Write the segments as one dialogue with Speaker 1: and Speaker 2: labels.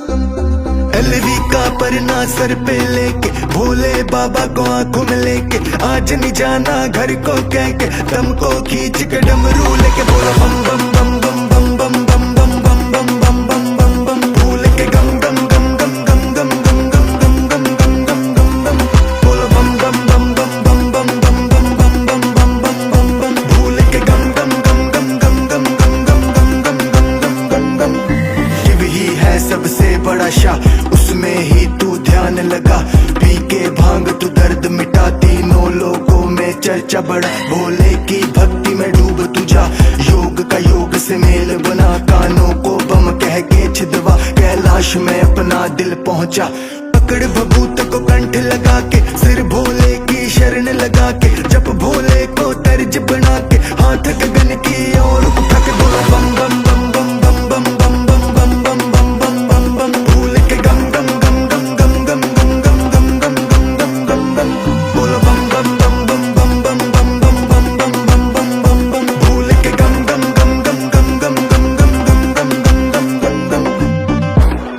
Speaker 1: LV का परना sir पे लेके भोले बाबा को आंखों में लेके आज नहीं जाना घर को कह के दम को खींच के डमरू लेके बोलो बम बम बम बम बम बम बम बम बम बम बम बम बम बम भूल के गम गम गम गम गम गम गम गम गम गम गम गम गम गम बोलो बम बम बम बम बम बम बम बम बम बम बम बम बम बम भूल के गम गम गम गम गम गम गम गम गम गम गम गम गम गम। शिव ही है सबसे बड़ा शाह उसमें ही तू ध्यान लगा पी के भांग तू दर्द मिटा तीनों लोगों में चर्चा बढ़ा भोले की भक्ति में डूब तू जा योग का योग से मेल बना कानों को बम कह के छिदवा कैलाश में अपना दिल पहुंचा पकड़ भभूत को कंठ लगा के सिर भोले की शरण लगा के जब भोले को तर्ज बना के हाथ गगन की ओर उठा के बोलो बम बम बम बम बम बम बम बम बम बम बम बम बम बम भूल के गम गम गम गम गम गम गम गम गम गम गम गम गम गम बोलो बम बम बम बम बम बम बम बम बम बम बम बम बम बम भूल के गम गम गम गम गम गम गम गम गम गम गम गम गम।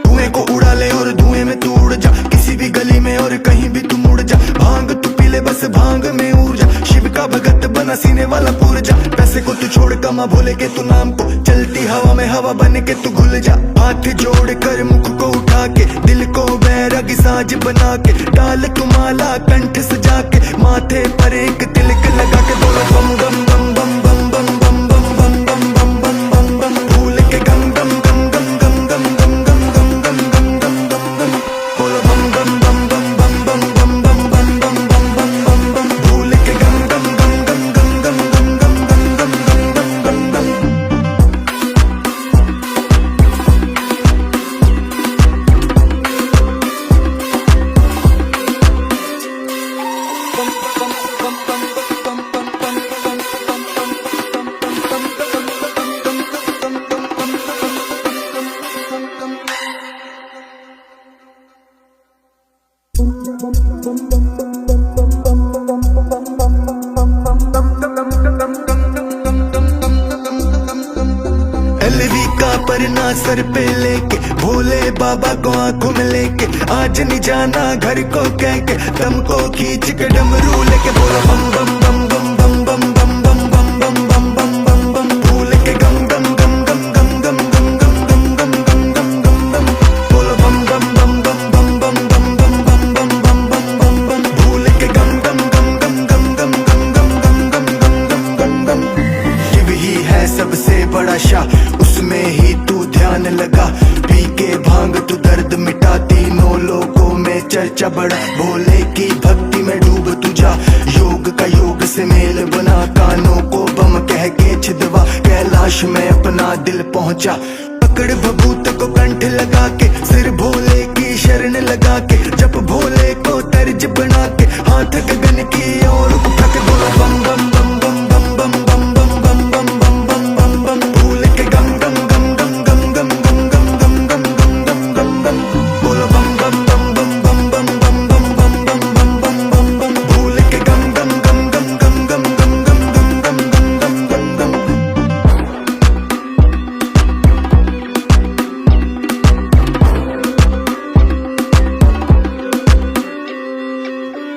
Speaker 1: धुएं को उड़ा ले और धुएं में तू उड़ जा किसी भी गली में और कहीं भी तू मुड़ जा भांग तू पी ले बस भांग में ऊर्जा शिव का भगत बना सीने वाला पुरजा पैसे को तू छोड़ कमा भोले के तू नाम को चलती हवा में हवा बन के तू घुल जा हाथ जोड़ कर मुख को उठा के दिल को बैरागी साज बना के डाल तू माला कंठ सजा के माथे पर एक तिलक लगा के बोलो बम बम बम बम बम बम बम बम बम बम बम बम बम बम भूल के गम गम गम गम गम गम गम गम गम गम गम गम गम गम बोलो बम बम बम बम बम बम बम बम बम बम बम बम बम बम भूल के गम गम गम गम गम गम गम गम गम गम गम गम गम। एलवी का परना सर पे लेके भोले बाबा को आंखों में लेके आज नहीं जाना घर को कह के दम को खींच के डमरू लेके बोलो बम बम बम बम बम बम बम बम बम बम बम बम बम बम भूल के गम गम गम गम गम गम गम गम गम गम गम गम गम गम बोलो बम बम बम बम बम बम बम बम बम बम बम बम बम भूल के गम गम गम गम गम गम गम गम गम गम गम गम। शिव ही है सबसे बड़ा शाह उसमें ही तू ध्यान लगा पी के भांग तू दर्द मिटा तीनों लोगों में चर्चा बढ़ा भोले की भक्ति में डूब तू जा योग का योग से मेल बना कानों को बम कह के छिदवा कैलाश में अपना दिल पहुंचा पकड़ भभूत को कंठ लगा के सिर भोले की शरण लगा के जब भोले को तर्ज बना के हाथ गगन की ओर उठा के बोलो बम बम बम बम बम बम बम बम बम बम बम बम बम बम भूल के गम गम गम गम गम गम गम गम गम गम गम गम बोलो बम बम बम बम बम बम बम बम बम बम बम बम बम भूल के गम गम गम गम गम गम गम गम गम गम गम।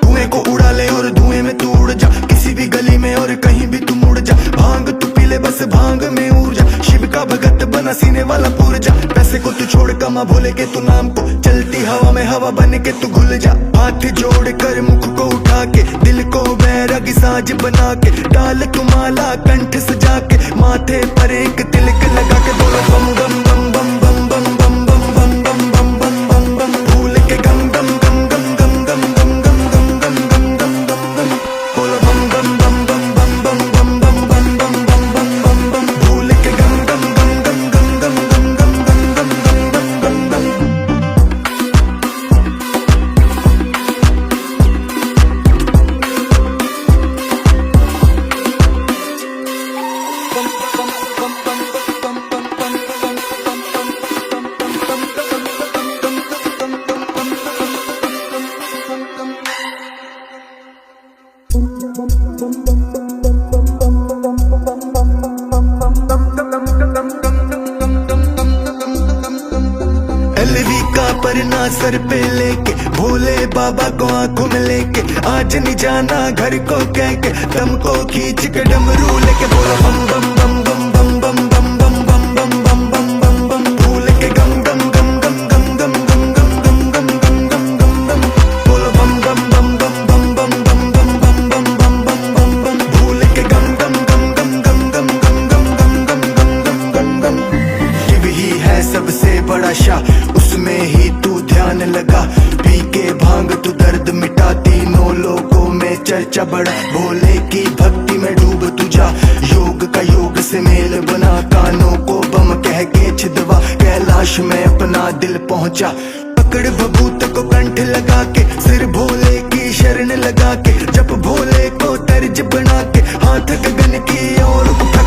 Speaker 1: धुएं को उड़ा ले और धुएं में तू उड़ जा किसी भी गली में और कहीं भी तू मुड़ जा भांग तू पी ले बस भांग में ऊर्जा शिव का भगत बना सीने वाला पुरजा पैसे को तू छोड़ कमा भोले के तू नाम को चलती हवा में हवा बन के तू घुल जा हाथ जोड़ कर मुख को उठा के दिल को बैरागी साज बना के डाल तू माला कंठ सजा के माथे पर एक तिलक लगा के बोलो बम बम बम बम बम बम बम बम बम बम बम बम बम बम भूल के गम गम गम गम गम गम गम गम गम गम गम गम गम गम बोलो बम बम बम बम बम बम बम बम बम बम बम बम बम बम भूल के गम गम गम गम गम गम गम गम गम गम गम गम। Bum bum bum bum bum bum bum bum bum bum पर ना सर पे लेके, भोले बाबा को आंखों में लेके, आज नहीं जाना घर को कह के, दम को खींच के डमरू लेके बोलो बम बम बम बम बम बम बम बम बम बम बम बम बम बम, भूल के गम गम गम गम गम गम गम गम गम गम गम गम गम गम, बोलो बम बम बम बम बम बम बम बम बम बम बम बम बम बम, भूल के गम गम गम गम गम गम गम गम गम गम गम गम गम गम। शिव ही है सबसे बड़ा शाह, उसमें ही तू ध्यान लगा, पी के भांग तू दर्द मिटा, तीनों लोगों में चर्चा बढ़ा, भोले की भक्ति में डूब तू जा, योग का योग से मेल बना, कानों को बम कह के छिदवा, कैलाश में अपना दिल पहुंचा, पकड़ भभूत को कंठ लगा के, सिर भोले की शरण लगा के, जब भोले को तर्ज बना के, हाथ गगन की ओर उठा